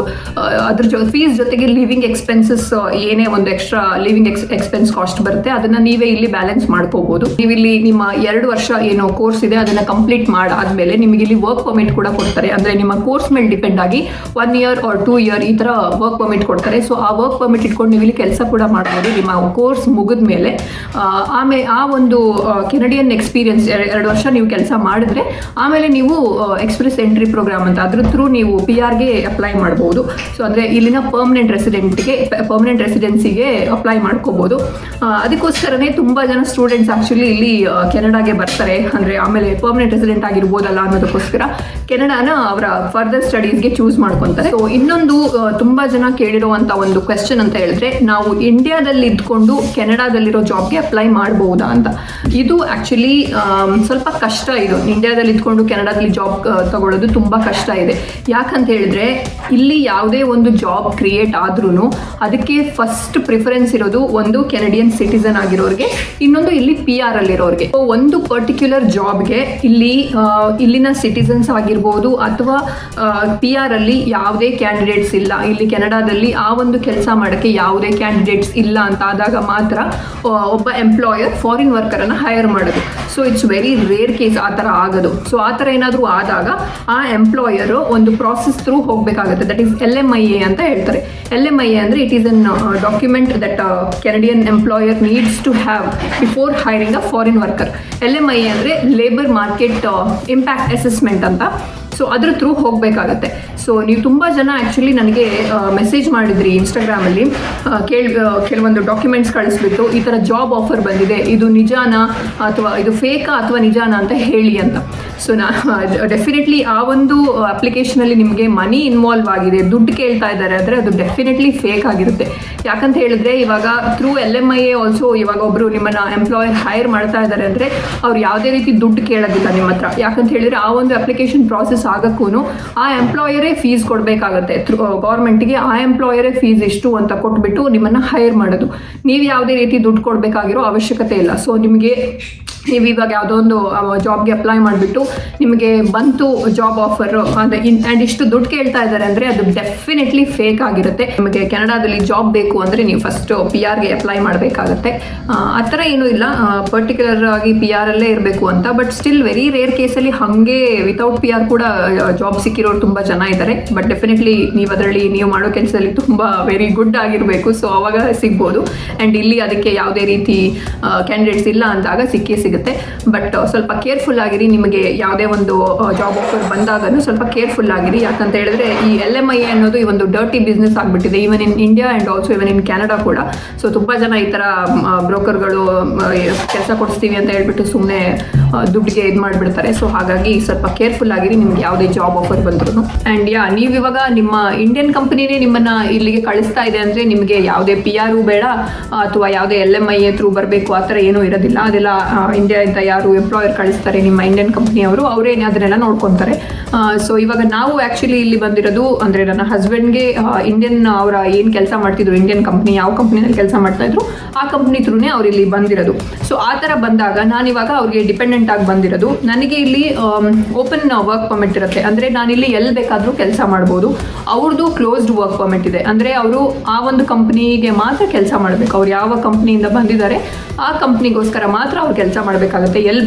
ಅದ್ರ ಫೀಸ್ ಜೊತೆಗೆ ಲಿವಿಂಗ್ ಎಕ್ಸ್ಪೆನ್ಸಸ್ ಏನೇ ಒಂದು ಎಕ್ಸ್ಟ್ರಾ ಲಿವಿಂಗ್ ಎಕ್ಸ್ಪೆನ್ಸ್ ಕಾಸ್ಟ್ ಬರುತ್ತೆ ಅದನ್ನ ನೀವೇ ಇಲ್ಲಿ ಬ್ಯಾಲೆನ್ಸ್ ಮಾಡ್ಕೋಬಹುದು. ನೀವು ಇಲ್ಲಿ ನಿಮ್ಮ 2 ವರ್ಷ ಏನೋ ಕೋರ್ಸ್ ಇದೆ ಅದನ್ನ ಕಂಪ್ಲೀಟ್ ಮಾಡಾದ್ಮೇಲೆ ನಿಮಗೆ ಇಲ್ಲಿ ವರ್ಕ್ ಪರ್ಮಿಟ್ ಕೂಡ ಕೊಡ್ತಾರೆ. ಅಂದ್ರೆ ನಿಮ್ಮ ಕೋರ್ಸ್ ಮೇಲೆ ಡಿಪೆಂಡ್ ಆಗಿ 1 year or 2 year ಈ ತರ ವರ್ಕ್ ಪರ್ಮಿಟ್ ಕೊಡ್ತಾರೆ. ಸೊ ಆ ವರ್ಕ್ ಪರ್ಮಿಟ್ ಇಟ್ಕೊಂಡು ನೀವು ಇಲ್ಲಿ ಕೆಲಸ ಕೂಡ ಮಾಡ್ಬೋದು ನಿಮ್ಮ ಕೋರ್ಸ್ ಮುಗಿದ ಮೇಲೆ. ಆಮೇಲೆ ಆ ಒಂದು ಕೆನಡಿಯನ್ ಎಕ್ಸ್ಪೀರಿಯನ್ಸ್ 2 ವರ್ಷ ನೀವು ಕೆಲಸ ಮಾಡಿದ್ರೆ ಆಮೇಲೆ ನೀವು ಎಕ್ಸ್ಪ್ರೆಸ್ ಎಂಟ್ರಿ ಪ್ರೋಗ್ರಾಮ್ ಅಂತ ಅದ್ರ ಥ್ರೂ ನೀವು PR-ಗೆ ಅಪ್ಲೈ ಮಾಡ್ಬೋದು. ಸೊ ಅಂದ್ರೆ ಇಲ್ಲಿನ ಪರ್ಮನೆಂಟ್ ರೆಸಿಡೆನ್ಸಿಗೆ ಅಪ್ಲೈ ಮಾಡ್ಕೋಬಹುದು. ಅದಕ್ಕೋಸ್ಕರನೇ ತುಂಬಾ ಜನ ಸ್ಟೂಡೆಂಟ್ಸ್ ಆಕ್ಚುಲಿ ಇಲ್ಲಿ ಕೆನಡಾಗೆ ಬರ್ತಾರೆ. ಅಂದ್ರೆ ಆಮೇಲೆ ಪರ್ಮನೆಂಟ್ ರೆಸಿಡೆಂಟ್ ಆಗಿರ್ಬೋದಲ್ಲ ಅನ್ನೋದಕ್ಕೋಸ್ಕರ ಕೆನಡಾನ ಅವರ ಫರ್ದರ್ ಸ್ಟಡೀಸ್ಗೆ ಚೂಸ್ ಮಾಡ್ಕೊಂತಾರೆ. ಸೊ ಇನ್ನೊಂದು ತುಂಬಾ ಜನ ಕೇಳಿರುವಂತ ಒಂದು ಕ್ವೆಶ್ಚನ್ ಅಂತ ಹೇಳಿದ್ರೆ ನಾವು ಇಂಡಿಯಾದಲ್ಲಿ ಇದ್ಕೊಂಡು ಕೆನಡಾದಲ್ಲಿರೋ ಜಾಬ್ಗೆ ಅಪ್ಲೈ ಮಾಡಬಹುದಾ ಅಂತ. ಇದು ಆಕ್ಚುಲಿ ಸ್ವಲ್ಪ ಕಷ್ಟ. ಇದು ಇಂಡಿಯಾದಲ್ಲಿ ಇದ್ಕೊಂಡು ಕೆನಡಾದಲ್ಲಿ ಜಾಬ್ ತಗೊಳ್ಳೋದು ತುಂಬಾ ಕಷ್ಟ ಇದೆ. ಯಾಕಂತ ಹೇಳಿದ್ರೆ ಇಲ್ಲಿ ಯಾವುದೇ ಒಂದು ಜಾಬ್ ಕ್ರಿಯೇಟ್ ಆದ್ರೂ ಅದಕ್ಕೆ ಫಸ್ಟ್ ಪ್ರಿಫರೆನ್ಸ್ ಇರೋದು ಒಂದು ಕೆನಡಿಯನ್ ಸಿಟಿಸನ್ ಆಗಿರೋರಿಗೆ, ಇನ್ನೊಂದು ಇಲ್ಲಿ PR ಅಲ್ಲಿರೋರಿಗೆ. ಒಂದು ಪರ್ಟಿಕ್ಯುಲರ್ ಜಾಬ್ಗೆ ಇಲ್ಲಿನ ಸಿಟಿಸನ್ಸ್ ಆಗಿರ್ಬೋದು ಅಥವಾ PR ಅಲ್ಲಿ ಯಾವುದೇ ಕ್ಯಾಂಡಿಡೇಟ್ಸ್ ಇಲ್ಲ, ಇಲ್ಲಿ ಕೆನಡಾದಲ್ಲಿ ಆ ಒಂದು ಕೆಲಸ ಮಾಡೋಕ್ಕೆ ಯಾವುದೇ ಕ್ಯಾಂಡಿಡೇಟ್ಸ್ ಇಲ್ಲ ಅಂತ ಆದಾಗ ಮಾತ್ರ ಒಬ್ಬ ಎಂಪ್ಲಾಯರ್ ಫಾರಿನ್ ವರ್ಕರನ್ನು ಹೈರ್ ಮಾಡೋದು. So it's very rare case ಆ ಥರ ಆಗೋದು. ಸೊ ಆ ಥರ ಏನಾದರೂ ಆದಾಗ ಆ ಎಂಪ್ಲಾಯರು ಒಂದು ಪ್ರಾಸೆಸ್ ಥ್ರೂ ಹೋಗಬೇಕಾಗುತ್ತೆ. ದಟ್ ಈಸ್ LMIA ಅಂತ ಹೇಳ್ತಾರೆ. LMIA ಅಂದರೆ it is an document that Canadian employer needs to have before hiring a foreign worker. LMIA ಅಂದರೆ ಲೇಬರ್ ಮಾರ್ಕೆಟ್ ಇಂಪ್ಯಾಕ್ಟ್ ಅಸೆಸ್ಮೆಂಟ್ ಅಂತ. ಸೊ ಅದ್ರ ಥ್ರೂ ಹೋಗಬೇಕಾಗತ್ತೆ. ಸೊ ನೀವು ತುಂಬ ಜನ ಆ್ಯಕ್ಚುಲಿ ನನಗೆ ಮೆಸೇಜ್ ಮಾಡಿದ್ರಿ ಇನ್ಸ್ಟಾಗ್ರಾಮಲ್ಲಿ ಕೆಲವೊಂದು ಡಾಕ್ಯುಮೆಂಟ್ಸ್ ಕಳಿಸ್ಬಿಟ್ಟು ಈ ಥರ ಜಾಬ್ ಆಫರ್ ಬಂದಿದೆ, ಇದು ನಿಜಾನಾ ಅಥವಾ ಇದು ಫೇಕಾ ಅಥವಾ ನಿಜಾನಾ ಅಂತ ಹೇಳಿ ಅಂತ. ಸೊ ಡೆಫಿನೆಟ್ಲಿ ಆ ಒಂದು ಅಪ್ಲಿಕೇಶನಲ್ಲಿ ನಿಮಗೆ ಮನಿ ಇನ್ವಾಲ್ವ್ ಆಗಿದೆ, ದುಡ್ಡು ಕೇಳ್ತಾ ಇದ್ದಾರೆ ಅಂದರೆ ಅದು ಡೆಫಿನೆಟ್ಲಿ ಫೇಕ್ ಆಗಿರುತ್ತೆ. ಯಾಕಂತ ಹೇಳಿದ್ರೆ ಇವಾಗ ಥ್ರೂ LMIA ಆಲ್ಸೋ ಇವಾಗ ಒಬ್ಬರು ನಿಮ್ಮನ್ನು ಎಂಪ್ಲಾಯರ್ ಹೈರ್ ಮಾಡ್ತಾ ಇದ್ದಾರೆ ಅಂದರೆ ಅವ್ರು ಯಾವುದೇ ರೀತಿ ದುಡ್ಡು ಕೇಳೋದಿಲ್ಲ ನಿಮ್ಮ ಹತ್ರ. ಯಾಕಂತ ಹೇಳಿದ್ರೆ ಆ ಒಂದು ಅಪ್ಲಿಕೇಶನ್ ಪ್ರಾಸೆಸ್ ಆಗಕ್ಕೂ ಆ ಎಂಪ್ಲಾಯರೇ ಫೀಸ್ ಕೊಡಬೇಕಾಗತ್ತೆ ಗೌರ್ಮೆಂಟ್ಗೆ. ಆ ಎಂಪ್ಲಾಯರೇ ಫೀಸ್ ಇಷ್ಟು ಅಂತ ಕೊಟ್ಬಿಟ್ಟು ನಿಮ್ಮನ್ನು ಹೈರ್ ಮಾಡೋದು. ನೀವು ಯಾವುದೇ ರೀತಿ ದುಡ್ಡು ಕೊಡಬೇಕಾಗಿರೋ ಅವಶ್ಯಕತೆ ಇಲ್ಲ. ಸೊ ನಿಮಗೆ ನೀವು ಇವಾಗ ಯಾವುದೋ ಒಂದು ಜಾಬ್ಗೆ ಅಪ್ಲೈ ಮಾಡಿಬಿಟ್ಟು ನಿಮಗೆ ಬಂತು ಜಾಬ್ ಆಫರ್ ಅಂದರೆ ಆ್ಯಂಡ್ ಇಷ್ಟು ದುಡ್ಡು ಕೇಳ್ತಾ ಇದ್ದಾರೆ ಅಂದರೆ ಅದು ಡೆಫಿನೆಟ್ಲಿ ಫೇಕ್ ಆಗಿರುತ್ತೆ. ನಿಮಗೆ ಕೆನಡಾದಲ್ಲಿ ಜಾಬ್ ಬೇಕು ಅಂದರೆ ನೀವು ಫಸ್ಟ್ PR-ಗೆ ಅಪ್ಲೈ ಮಾಡಬೇಕಾಗತ್ತೆ. ಆ ಥರ ಏನೂ ಇಲ್ಲ ಪರ್ಟಿಕ್ಯುಲರ್ ಆಗಿ PR-ಅಲ್ಲೇ ಇರಬೇಕು ಅಂತ. ಬಟ್ ಸ್ಟಿಲ್ ವೆರಿ ರೇರ್ ಕೇಸಲ್ಲಿ ಹಾಗೆ ವಿತೌಟ್ PR ಕೂಡ ಜಾಬ್ ಸಿಕ್ಕಿರೋರು ತುಂಬ ಜನ ಇದ್ದಾರೆ. ಬಟ್ ಡೆಫಿನೆಟ್ಲಿ ನೀವು ಮಾಡೋ ಕೆಲಸದಲ್ಲಿ ತುಂಬ ವೆರಿ ಗುಡ್ ಆಗಿರಬೇಕು. ಸೊ ಅವಾಗ ಸಿಗ್ಬೋದು. ಆ್ಯಂಡ್ ಇಲ್ಲಿ ಅದಕ್ಕೆ ಯಾವುದೇ ರೀತಿ ಕ್ಯಾಂಡಿಡೇಟ್ಸ್ ಇಲ್ಲ ಅಂದಾಗ ಸಿಗುತ್ತೆ. ಬಟ್ ಸ್ವಲ್ಪ ಕೇರ್ಫುಲ್ ಆಗಿರಿ. ನಿಮಗೆ ಯಾವುದೇ ಒಂದು ಜಾಬ್ ಆಫರ್ ಬಂದಾಗನೂ ಸ್ವಲ್ಪ ಕೇರ್ಫುಲ್ ಆಗಿರಿ. ಯಾಕಂತ ಹೇಳಿದ್ರೆ ಈ LMIA ಅನ್ನೋದು ಈ ಒಂದು ಡರ್ಟಿ ಬಿಸ್ನೆಸ್ ಆಗಿಬಿಟ್ಟಿದೆ even in India and also even in Canada ಕೂಡ. ಸೊ ತುಂಬ ಜನ ಈ ಥರ ಬ್ರೋಕರ್ಗಳು ಕೆಲಸ ಕೊಡಿಸ್ತೀವಿ ಅಂತ ಹೇಳ್ಬಿಟ್ಟು ಸುಮ್ಮನೆ ದುಡ್ಡಿಗೆ ಇದು ಮಾಡಿಬಿಡ್ತಾರೆ. ಸೊ ಹಾಗಾಗಿ ಸ್ವಲ್ಪ ಕೇರ್ಫುಲ್ ಆಗಿರಿ ನಿಮ್ಗೆ ಯಾವುದೇ ಜಾಬ್ ಆಫರ್ ಬಂದ್ರು. ಆ್ಯಂಡ್ ನೀವು ಇವಾಗ ನಿಮ್ಮ ಇಂಡಿಯನ್ ಕಂಪನಿನೇ ನಿಮ್ಮನ್ನು ಇಲ್ಲಿಗೆ ಕಳಿಸ್ತಾ ಇದೆ ಅಂದರೆ ನಿಮಗೆ ಯಾವುದೇ PR ಬೇಡ ಅಥವಾ ಯಾವುದೇ LMIA ಥ್ರೂ ಬರಬೇಕು ಆ ಥರ ಏನೂ ಇರೋದಿಲ್ಲ. ಅದೆಲ್ಲ ಇಂಡಿಯಾದಿಂದ ಯಾರು ಎಂಪ್ಲಾಯರ್ ಕಳಿಸ್ತಾರೆ ನಿಮ್ಮ ಇಂಡಿಯನ್ ಕಂಪ್ನಿಯವರು ಅವರೇ ಅದನ್ನೆಲ್ಲ ನೋಡ್ಕೊತಾರೆ. ಸೊ ಇವಾಗ ನಾವು ಆ್ಯಕ್ಚುಲಿ ಇಲ್ಲಿ ಬಂದಿರೋದು ಅಂದರೆ ನನ್ನ ಹಸ್ಬೆಂಡ್ಗೆ ಇಂಡಿಯನ್ ಅವರ ಏನು ಕೆಲಸ ಮಾಡ್ತಿದ್ರು ಇಂಡಿಯನ್ ಕಂಪ್ನಿ ಯಾವ ಕಂಪ್ನಿನಲ್ಲಿ ಕೆಲಸ ಮಾಡ್ತಾಯಿದ್ರು ಆ ಕಂಪ್ನಿ ಥ್ರೂನೇ ಅವ್ರು ಇಲ್ಲಿ ಬಂದಿರೋದು. ಸೊ ಆ ಥರ ಬಂದಾಗ ನಾನಿವಾಗ ಅವ್ರಿಗೆ ಡಿಪೆಂಡೆಂಟ್ ಆಗಿ ಬಂದಿರೋದು. ನನಗೆ ಇಲ್ಲಿ ಓಪನ್ ವರ್ಕ್ ಪರ್ಮಿಟ್ ಇರುತ್ತೆ. ಅಂದರೆ ನಾನಿಲ್ಲಿ ಎಲ್ಲಿ ಬೇಕಾದರೂ ಕೆಲಸ ಮಾಡ್ಬೋದು. ಅವ್ರದ್ದು ಕ್ಲೋಸ್ಡ್ ವರ್ಕ್ ಪರ್ಮಿಟ್ ಇದೆ. ಅಂದರೆ ಅವರು ಆ ಒಂದು ಕಂಪ್ನಿಗೆ ಮಾತ್ರ ಕೆಲಸ ಮಾಡಬೇಕು. ಅವ್ರು ಯಾವ ಕಂಪ್ನಿಯಿಂದ ಬಂದಿದ್ದಾರೆ ಆ ಕಂಪ್ನಿಗೋಸ್ಕರ ಮಾತ್ರ ಅವ್ರು ಕೆಲಸ ಮಾಡಬೇಕಾಗುತ್ತೆ.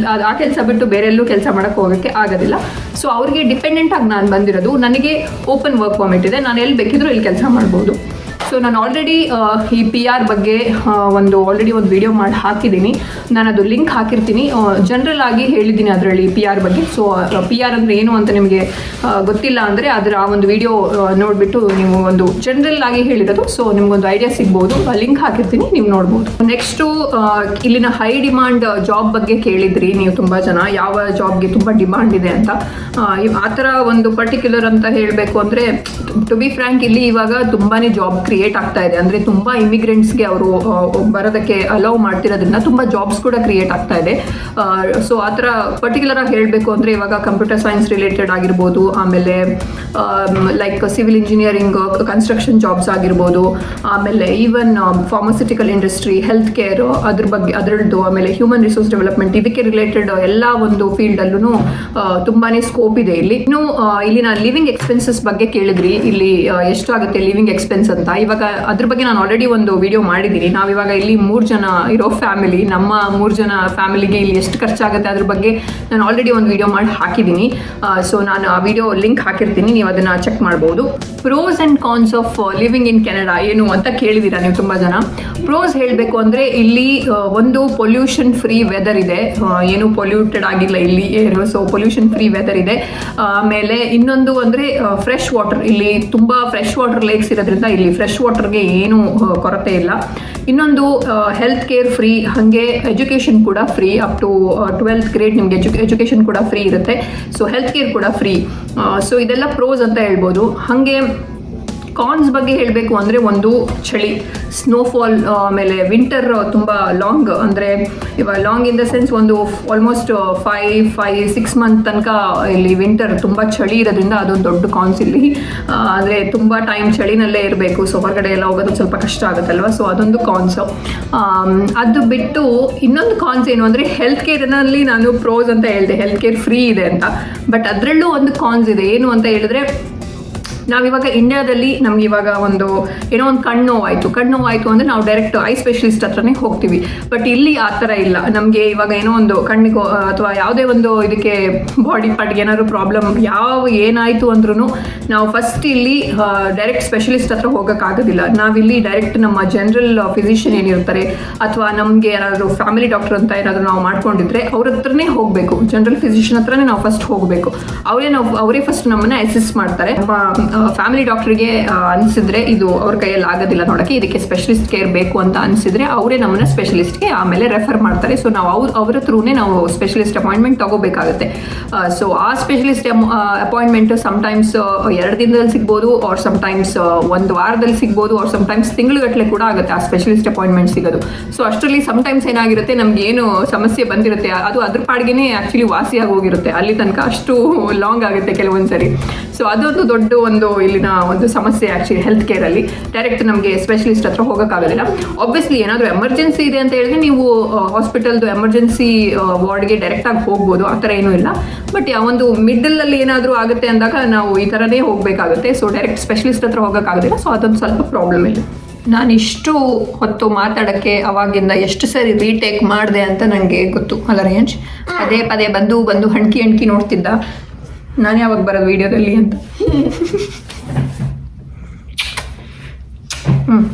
ಆ ಕೆಲಸ ಬಿಟ್ಟು ಬೇರೆಲ್ಲೂ ಕೆಲಸ ಮಾಡೋಕ್ಕೆ ಹೋಗೋಕ್ಕೆ ಆಗೋದಿಲ್ಲ. ಸೊ ಅವ್ರಿಗೆ ಡಿಪೆಂಡೆಂಟ್ ಆಗಿ ನಾನು ಬಂದಿರೋದು. ನನಗೆ ಓಪನ್ ವರ್ಕ್ ಪರ್ಮಿಟ್ ಇದೆ. ನಾನು ಎಲ್ಲಿ ಬೇಕಿದ್ರೂ ಇಲ್ಲಿ ಕೆಲಸ ಮಾಡ್ಬೋದು. ಸೊ ನಾನು ಆಲ್ರೆಡಿ ಈ PR ಬಗ್ಗೆ ಒಂದು ವಿಡಿಯೋ ಮಾಡಿ ಹಾಕಿದ್ದೀನಿ. ನಾನು ಅದು ಲಿಂಕ್ ಹಾಕಿರ್ತೀನಿ. ಜನರಲ್ ಆಗಿ ಹೇಳಿದ್ದೀನಿ ಅದರಲ್ಲಿ PR ಬಗ್ಗೆ. ಸೊ PR ಅಂದರೆ ಏನು ಅಂತ ನಿಮಗೆ ಗೊತ್ತಿಲ್ಲ ಅಂದರೆ ಅದರ ಆ ಒಂದು ವಿಡಿಯೋ ನೋಡಿಬಿಟ್ಟು ನೀವು ಒಂದು ಜನರಲ್ ಆಗಿ ಹೇಳಿರೋದು, ಸೊ ನಿಮ್ಗೊಂದು ಐಡಿಯಾ ಸಿಗ್ಬೋದು. ಲಿಂಕ್ ಹಾಕಿರ್ತೀನಿ, ನೀವು ನೋಡ್ಬೋದು. ನೆಕ್ಸ್ಟು ಇಲ್ಲಿನ ಹೈ ಡಿಮಾಂಡ್ ಜಾಬ್ ಬಗ್ಗೆ ಕೇಳಿದ್ರಿ ನೀವು ತುಂಬ ಜನ, ಯಾವ ಜಾಬ್ಗೆ ತುಂಬ ಡಿಮಾಂಡ್ ಇದೆ ಅಂತ. ಆ ಥರ ಒಂದು ಪರ್ಟಿಕ್ಯುಲರ್ ಅಂತ ಹೇಳಬೇಕು ಅಂದರೆ, ಟು ಬಿ ಫ್ರ್ಯಾಂಕ್ ಇಲ್ಲಿ ಇವಾಗ ತುಂಬಾ ಜಾಬ್ ಕ್ರಿಯೇಟ್ ಆಗ್ತಾ ಇದೆ. ಅಂದರೆ ತುಂಬ ಇಮಿಗ್ರೆಂಟ್ಸ್ಗೆ ಅವರು ಬರೋದಕ್ಕೆ ಅಲೌ ಮಾಡ್ತಿರೋದ್ರಿಂದ ತುಂಬ ಜಾಬ್ಸ್ ಕೂಡ ಕ್ರಿಯೇಟ್ ಆಗ್ತಾ ಇದೆ. ಸೊ ಆ ಥರ ಪರ್ಟಿಕ್ಯುಲರ್ ಆಗಿ ಹೇಳಬೇಕು ಅಂದರೆ ಇವಾಗ ಕಂಪ್ಯೂಟರ್ ಸೈನ್ಸ್ ರಿಲೇಟೆಡ್ ಆಗಿರ್ಬೋದು, ಆಮೇಲೆ like civil engineering, construction jobs ಆಗಿರ್ಬೋದು, ಆಮೇಲೆ even pharmaceutical industry, health care ಅದ್ರ ಬಗ್ಗೆ ಅದರದ್ದು, ಆಮೇಲೆ ಹ್ಯೂಮನ್ ರಿಸೋರ್ಸ್ ಡೆವಲಪ್ಮೆಂಟ್, ಇದಕ್ಕೆ ರಿಲೇಟೆಡ್ ಎಲ್ಲ ಒಂದು ಫೀಲ್ಡಲ್ಲೂ ತುಂಬಾ ಸ್ಕೋಪ್ ಇದೆ ಇಲ್ಲಿ. ಇನ್ನು ಇಲ್ಲಿನ ಲಿವಿಂಗ್ ಎಕ್ಸ್ಪೆನ್ಸಸ್ ಬಗ್ಗೆ ಕೇಳಿದ್ರಿ, ಇಲ್ಲಿ ಎಷ್ಟು ಆಗುತ್ತೆ ಲಿವಿಂಗ್ ಎಕ್ಸ್ಪೆನ್ಸ್ ಅಂತ. ಇವಾಗ ಅದ್ರ ಬಗ್ಗೆ ನಾನು ಆಲ್ರೆಡಿ ಒಂದು ವಿಡಿಯೋ ಮಾಡಿದ್ದೀನಿ. ನಾವಿವಾಗ ಇಲ್ಲಿ 3 ಜನ ಇರೋ ಫ್ಯಾಮಿಲಿ, ನಮ್ಮ 3 ಜನ ಫ್ಯಾಮಿಲಿಗೆ ಇಲ್ಲಿ ಎಷ್ಟು ಖರ್ಚಾಗುತ್ತೆ ಅದ್ರ ಬಗ್ಗೆ ನಾನು ಆಲ್ರೆಡಿ ಒಂದು ವಿಡಿಯೋ ಮಾಡಿ ಹಾಕಿದ್ದೀನಿ. ಸೊ ನಾನು ಆ ವಿಡಿಯೋ ಲಿಂಕ್ ಹಾಕಿರ್ತೀನಿ, ನೀವು ಅದನ್ನು ಚೆಕ್ ಮಾಡ್ಬೋದು. Pros and cons of living in Canada ಏನು ಅಂತ ಕೇಳಿದ್ದೀರಾ ನೀವು ತುಂಬ ಜನ. ಪ್ರೋಸ್ ಹೇಳಬೇಕು ಅಂದರೆ ಇಲ್ಲಿ ಒಂದು ಪೊಲ್ಯೂಷನ್ ಫ್ರೀ ವೆದರ್ ಇದೆ, ಏನು ಪೊಲ್ಯೂಟೆಡ್ ಆಗಿಲ್ಲ ಇಲ್ಲಿ ಏರು, ಸೊ ಪೊಲ್ಯೂಷನ್ ಫ್ರೀ ವೆದರ್ ಇದೆ. ಆಮೇಲೆ ಇನ್ನೊಂದು ಅಂದರೆ ಫ್ರೆಶ್ ವಾಟರ್, ಇಲ್ಲಿ ತುಂಬ ಫ್ರೆಶ್ ವಾಟರ್ ಲೇಕ್ಸ್ ಇರೋದ್ರಿಂದ ಇಲ್ಲಿ ಫ್ರೆಶ್ ವಾಟರ್ಗೆ ಏನು ಕೊರತೆ ಇಲ್ಲ. ಇನ್ನೊಂದು ಹೆಲ್ತ್ ಕೇರ್ ಫ್ರೀ, ಹಾಗೆ ಎಜುಕೇಷನ್ ಕೂಡ free. Up to 12th grade ನಿಮಗೆ ಎಜುಕೇಷನ್ ಕೂಡ ಫ್ರೀ ಇರುತ್ತೆ. ಸೊ ಹೆಲ್ತ್ ಕೇರ್ ಕೂಡ ಫ್ರೀ. ಸೊ ಇದೆಲ್ಲ ಪ್ರೋಸ್ ಅಂತ ಹೇಳ್ಬೋದು. ಹಾಗೆ ಕಾನ್ಸ್ ಬಗ್ಗೆ ಹೇಳಬೇಕು ಅಂದರೆ ಒಂದು ಚಳಿ, ಸ್ನೋಫಾಲ್, ಆಮೇಲೆ ವಿಂಟರ್ ತುಂಬ ಲಾಂಗ್, ಅಂದರೆ ಇವಾಗ ಲಾಂಗ್ ಇನ್ ದ ಸೆನ್ಸ್ ಒಂದು ಆಲ್ಮೋಸ್ಟ್ 5-6 ಮಂತ್ ತನಕ ಇಲ್ಲಿ ವಿಂಟರ್ ತುಂಬ ಚಳಿ ಇರೋದ್ರಿಂದ ಅದೊಂದು ದೊಡ್ಡ ಕಾನ್ಸ್ ಇಲ್ಲಿ. ಅಂದರೆ ತುಂಬ ಟೈಮ್ ಚಳಿನಲ್ಲೇ ಇರಬೇಕು, ಸೊ ಹೊರಗಡೆ ಎಲ್ಲ ಹೋಗೋದು ಸ್ವಲ್ಪ ಕಷ್ಟ ಆಗುತ್ತಲ್ವ, ಸೊ ಅದೊಂದು ಕಾನ್ಸು. ಅದು ಬಿಟ್ಟು ಇನ್ನೊಂದು ಕಾನ್ಸ್ ಏನು ಅಂದರೆ ಹೆಲ್ತ್ ಕೇರ್ನಲ್ಲಿ ನಾನು ಪ್ರೋಸ್ ಅಂತ ಹೇಳಿದೆ, ಹೆಲ್ತ್ ಕೇರ್ ಫ್ರೀ ಇದೆ ಅಂತ. ಬಟ್ ಅದರಲ್ಲೂ ಒಂದು ಕಾನ್ಸ್ ಇದೆ. ಏನು ಅಂತ ಹೇಳಿದ್ರೆ, ನಾವಿವಾಗ ಇಂಡಿಯಾದಲ್ಲಿ ನಮ್ಗೆ ಇವಾಗ ಒಂದು ಏನೋ ಒಂದು ಕಣ್ಣು ನೋವಾಯಿತು ಅಂದರೆ ನಾವು ಡೈರೆಕ್ಟ್ ಐ ಸ್ಪೆಷಲಿಸ್ಟ್ ಹತ್ರನೇ ಹೋಗ್ತೀವಿ. ಬಟ್ ಇಲ್ಲಿ ಆ ಥರ ಇಲ್ಲ. ನಮಗೆ ಇವಾಗ ಏನೋ ಒಂದು ಕಣ್ಣಿಗೆ ಅಥವಾ ಯಾವುದೇ ಒಂದು ಇದಕ್ಕೆ ಬಾಡಿ ಪಾರ್ಟ್ಗೆ ಏನಾದ್ರು ಪ್ರಾಬ್ಲಮ್ ಏನಾಯಿತು ಅಂದ್ರೂ ನಾವು ಫಸ್ಟ್ ಇಲ್ಲಿ ಡೈರೆಕ್ಟ್ ಸ್ಪೆಷಲಿಸ್ಟ್ ಹತ್ರ ಹೋಗೋಕ್ಕಾಗೋದಿಲ್ಲ. ನಾವಿಲ್ಲಿ ಡೈರೆಕ್ಟ್ ನಮ್ಮ ಜನರಲ್ ಫಿಸಿಷಿಯನ್ ಏನಿರ್ತಾರೆ ಅಥವಾ ನಮಗೆ ಏನಾದರೂ ಫ್ಯಾಮಿಲಿ ಡಾಕ್ಟರ್ ಅಂತ ಏನಾದರೂ ನಾವು ಮಾಡ್ಕೊಂಡಿದ್ರೆ ಅವ್ರ ಹತ್ರನೇ ಹೋಗಬೇಕು, ಜನರಲ್ ಫಿಸಿಷಿಯನ್ ಹತ್ರನೇ ನಾವು ಫಸ್ಟ್ ಹೋಗಬೇಕು. ಅವರೇ ಫಸ್ಟ್ ನಮ್ಮನ್ನ ಅಸಿಸ್ಟ್ ಮಾಡ್ತಾರೆ. ಫ್ಯಾಮಿಲಿ ಡಾಕ್ಟರ್ಗೆ ಅನಿಸಿದ್ರೆ ಇದು ಅವ್ರ ಕೈಯಲ್ಲಿ ಆಗೋದಿಲ್ಲ ನೋಡೋಕ್ಕೆ, ಇದಕ್ಕೆ ಸ್ಪೆಷಲಿಸ್ಟ್ ಕೇರ್ ಬೇಕು ಅಂತ ಅನಿಸಿದ್ರೆ ಅವರೇ ನಮ್ಮನ್ನ ಸ್ಪೆಷಲಿಸ್ಟ್ಗೆ ಆಮೇಲೆ ರೆಫರ್ ಮಾಡ್ತಾರೆ. ಸೊ ನಾವು ಅವ್ರ ಥ್ರೂನೇ ನಾವು ಸ್ಪೆಷಲಿಸ್ಟ್ ಅಪಾಯಿಂಟ್ಮೆಂಟ್ ತಗೋಬೇಕಾಗುತ್ತೆ. ಸೊ ಆ ಸ್ಪೆಷಲಿಸ್ಟ್ ಅಪಾಯಿಂಟ್ಮೆಂಟ್ ಸಮ್ಟೈಮ್ಸ್ 2 ದಿನದಲ್ಲಿ ಸಿಗ್ಬೋದು, ಆರ್ ಸಮ್ಟೈಮ್ಸ್ 1 ವಾರದಲ್ಲಿ ಸಿಗ್ಬೋದು, ಆರ್ ಸಮ್ಟೈಮ್ಸ್ ತಿಂಗಳುಗಟ್ಟಲೆ ಕೂಡ ಆಗುತ್ತೆ ಆ ಸ್ಪೆಷಲಿಸ್ಟ್ ಅಪಾಯಿಂಟ್ಮೆಂಟ್ ಸಿಗೋದು. ಸೊ ಅಷ್ಟರಲ್ಲಿ ಸಮ್ಟೈಮ್ಸ್ ಏನಾಗಿರುತ್ತೆ, ನಮ್ಗೆ ಏನು ಸಮಸ್ಯೆ ಬಂದಿರುತ್ತೆ ಅದು ಅದ್ರ ಪಾಡಿಗೆ ಆ್ಯಕ್ಚುಲಿ ವಾಸಿಯಾಗಿ ಹೋಗಿರುತ್ತೆ, ಅಲ್ಲಿ ತನಕ ಅಷ್ಟು ಲಾಂಗ್ ಆಗುತ್ತೆ ಕೆಲವೊಂದು ಸರಿ. ಸೊ ಅದೊಂದು ದೊಡ್ಡ ಒಂದು ಇಲ್ಲಿನ ಒಂದು ಸಮಸ್ಯೆ ಆ್ಯಕ್ಚುಲಿ ಹೆಲ್ತ್ ಕೇರಲ್ಲಿ. ಡೈರೆಕ್ಟ್ ನಮಗೆ ಸ್ಪೆಷಲಿಸ್ಟ್ ಹತ್ರ ಹೋಗೋಕ್ಕಾಗೋದಿಲ್ಲ. ಆಬ್ವಿಯಸ್ಲಿ ಏನಾದರೂ ಎಮರ್ಜೆನ್ಸಿ ಇದೆ ಅಂತ ಹೇಳಿದ್ರೆ ನೀವು ಹಾಸ್ಪಿಟಲ್ದು ಎಮರ್ಜೆನ್ಸಿ ವಾರ್ಡ್ಗೆ ಡೈರೆಕ್ಟಾಗಿ ಹೋಗ್ಬೋದು, ಆ ಥರ ಏನೂ ಇಲ್ಲ. ಬಟ್ ಒಂದು ಮಿಡಲಲ್ಲಿ ಏನಾದರೂ ಆಗುತ್ತೆ ಅಂದಾಗ ನಾವು ಈ ಥರನೇ ಹೋಗಬೇಕಾಗುತ್ತೆ. ಸೊ ಡೈರೆಕ್ಟ್ ಸ್ಪೆಷಲಿಸ್ಟ್ ಹತ್ರ ಹೋಗೋಕ್ಕಾಗೋದಿಲ್ಲ. ಸೊ ಅದೊಂದು ಸ್ವಲ್ಪ ಪ್ರಾಬ್ಲಮ್ ಇದೆ. ನಾನು ಇಷ್ಟು ಹೊತ್ತು ಮಾತಾಡೋಕ್ಕೆ ಅವಾಗಿಂದ ಎಷ್ಟು ಸರಿ ರೀಟೇಕ್ ಮಾಡಿದೆ ಅಂತ ನನಗೆ ಗೊತ್ತು ಅಲ್ಲ ರೇಂಜ್. ಪದೇ ಬಂದು ಹಣ್ಕಿ ನೋಡ್ತಿದ್ದ ನಾನು ಯಾವಾಗ ಬರೋದು ವಿಡಿಯೋದಲ್ಲಿ ಅಂತ.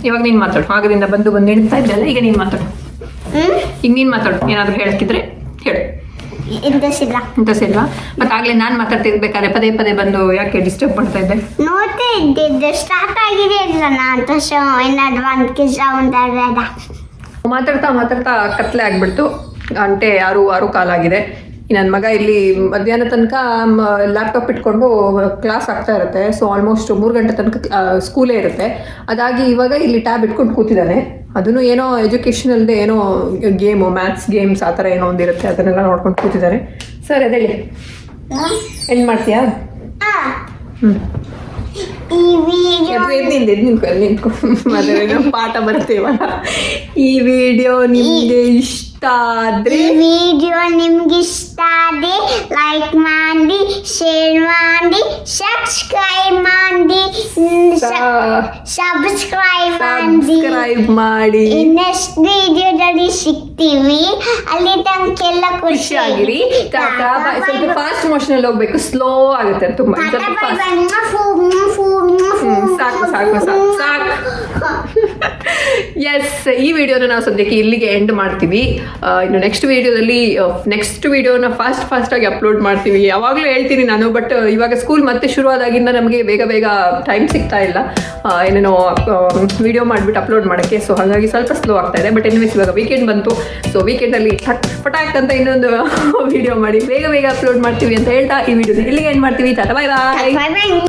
ಇವಾಗ ನೀನು ಮಾತಾಡು. ಆಗದಿಂದ ಬಂದು ಇಡ್ತಾ ಇದ್ದಲ್ಲ, ಈಗ ನೀನು ಮಾತಾಡು. ಈಗ ನೀನು ಮಾತಾಡು. ಏನಾದರೂ ಹೇಳಕ್ಕಿದ್ರೆ ಹೇಳು. ಇಂಥಸಿಲ್ವಾ? ಮತ್ತೆ ಆಗಲೇ ನಾನು ಮಾತಾಡ್ತಿರ್ಬೇಕಾದ್ರೆ ಪದೇ ಬಂದು ಯಾಕೆ ಡಿಸ್ಟರ್ಬ್ ಮಾಡ್ತಾ ಇದ್ದೆ? ನೋಡ್ತಾ ಇದ್ದಿದ್ದೆ ಸ್ಟಾರ್ಟ್ ಆಗಿದೆ ಇಲ್ಲ ಅಂತ ಏನಾದ್ರು ಸೌಂಡ್ ಆಗದ. ಮಾತಾಡ್ತಾ ಕತ್ಲೆ ಆಗ್ಬಿಡ್ತು. ಗಂಟೆ 6 ಕಾಲಾಗಿದೆ. ನನ್ನ ಮಗ ಇಲ್ಲಿ ಮಧ್ಯಾಹ್ನ ತನಕ ಲ್ಯಾಪ್ಟಾಪ್ ಇಟ್ಕೊಂಡು ಕ್ಲಾಸ್ ಆಗ್ತಾ ಇರುತ್ತೆ. ಸೊ ಆಲ್ಮೋಸ್ಟ್ 3 ಗಂಟೆ ತನಕ ಸ್ಕೂಲೇ ಇರುತ್ತೆ. ಅದಾಗಿ ಇವಾಗ ಇಲ್ಲಿ ಟ್ಯಾಬ್ ಇಟ್ಕೊಂಡು ಕೂತಿದ್ದಾನೆ. ಅದನ್ನು ಏನೋ ಎಜುಕೇಷನಲ್ದೇ ಏನೋ ಗೇಮು, ಮ್ಯಾಥ್ಸ್ ಗೇಮ್ಸ್ ಆ ಥರ ಏನೋ ಒಂದಿರುತ್ತೆ, ಅದನ್ನೆಲ್ಲ ನೋಡ್ಕೊಂಡು ಕೂತಿದ್ದಾನೆ. ಸರ್ ಅದೇಳಿ ಎಂಡ್ ಮಾಡ್ತೀಯಾ? ನಿಂತ್ಕೊ ಮತ್ತೆ ಪಾಠ ಬರುತ್ತೆ ಇವಾಗ. ಈ ವಿಡಿಯೋ ನಿಮಗೆ ಇಷ್ಟ ಆದ್ರೆ ಲೈಕ್ ಮಾಡಿ, ಶೇರ್ ಮಾಡಿ, ಸಬ್ಸ್ಕ್ರೈಬ್ ಮಾಡಿ. ಸಬ್ಸ್ಕ್ರೈಬ್ ಮಾಡಿ ನೆಕ್ಸ್ಟ್ ವಿಡಿಯೋದಲ್ಲಿ ಸಿಗ್ತೀವಿ. ಅಲ್ಲಿ ತನಕೆಲ್ಲ ಖುಷಿಯಾಗಿರಿ. ಟಾಟಾ ಬಾಯ್. ಸ್ವಲ್ಪ ಫಾಸ್ಟ್ ಮೋಷನ್ ಹೋಗ್ಬೇಕು, ಸ್ಲೋ ಆಗುತ್ತೆ ತುಂಬಾ. ಸ್ವಲ್ಪ ಸಾಕು ಸಾಕು ಸಾಕು ಸಾಕು. ಎಸ್, ಈ ವಿಡಿಯೋನ ನಾವು ಸದ್ಯಕ್ಕೆ ಇಲ್ಲಿಗೆ ಎಂಡ್ ಮಾಡ್ತೀವಿ. ಇನ್ನು ನೆಕ್ಸ್ಟ್ ವಿಡಿಯೋನ ಫಾಸ್ಟ್ ಆಗಿ ಅಪ್ಲೋಡ್ ಮಾಡ್ತೀವಿ. ಯಾವಾಗಲೂ ಹೇಳ್ತೀನಿ ನಾನು, ಬಟ್ ಇವಾಗ ಸ್ಕೂಲ್ ಮತ್ತೆ ಶುರುವಾದಾಗಿಂದ ನಮಗೆ ಬೇಗ ಟೈಮ್ ಸಿಗ್ತಾ ಇಲ್ಲ ಏನೇನೋ ವಿಡಿಯೋ ಮಾಡಿಬಿಟ್ಟು ಅಪ್ಲೋಡ್ ಮಾಡೋಕ್ಕೆ. ಸೊ ಹಾಗಾಗಿ ಸ್ವಲ್ಪ ಸ್ಲೋ ಆಗ್ತಾ ಇದೆ. ಬಟ್ ಎನಿವೇಸ್ ಇವಾಗ ವೀಕೆಂಡ್ ಬಂತು. ಸೊ ವೀಕೆಂಡಲ್ಲಿ ಪಟಾಕ್ ಅಂತ ಇನ್ನೊಂದು ವಿಡಿಯೋ ಮಾಡಿ ಬೇಗ ಅಪ್ಲೋಡ್ ಮಾಡ್ತೀವಿ ಅಂತ ಹೇಳ್ತಾ ಈ ವಿಡಿಯೋನ ಇಲ್ಲಿಗೆ ಎಂಡ್ ಮಾಡ್ತೀವಿ. ಟಾಟಾ ಬಾಯ್ ಬಾಯ್.